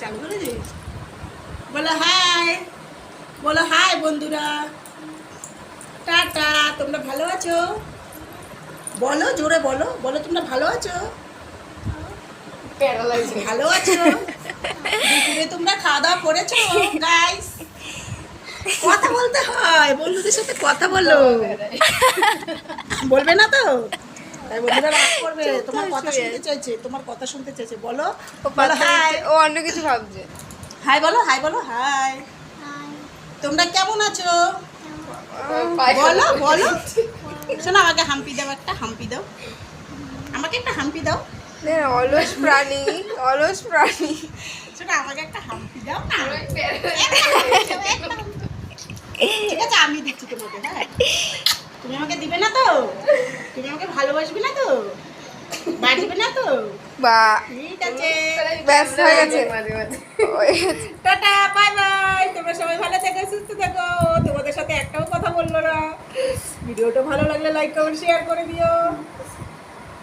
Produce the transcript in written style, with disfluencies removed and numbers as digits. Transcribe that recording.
চালু করে দিস। বলো হাই, বলো হাই বন্ধুরা, টাটা। তোমরা ভালো আছো? বলো জোরে বলো, বলো তোমরা ভালো আছো? ভালো আছো? দুপুরে তোমরা খাওয়া দাওয়া করেছো গাইস? কথা বলতে হয়, বন্ধুদের সাথে কথা বলো। বলবে না তো? তাই বন্ধুরা রাগ করবে, তোমার কথা শুনতে চাইছে, তোমার কথা শুনতে চাইছে। বলো, বলো হাই। ও অন্য কিছু ভাবছে। হাই বলো, হাই বলো, হাই। তোমরা কেমন আছো? বলো বলো। শোনো, আমাকে হাম্পি দাও, একটা হাম্পি দাও, আমাকে একটা হাম্পি দাও। অলস প্রাণী, অলস প্রাণী। শোনো, আমাকে একটা হাম্পি দাও না। ঠিক আছে, আমি দিচ্ছি তোমাকে। হ্যাঁ, তুমি আমাকে দিবে না তো? তুমি আমাকে ভালোবাসবে না তো? বাজবে না তো? বা ঠিক আছে, ব্যাস হয়ে গেছে। Tata, bye bye. তোমরা সবাই ভালো থেকো, সুস্থ থেকো। তোমাদের সাথে একটাও কথা বললো না। ভিডিওটা ভালো লাগলে লাইক কমেন্ট শেয়ার করে দিও।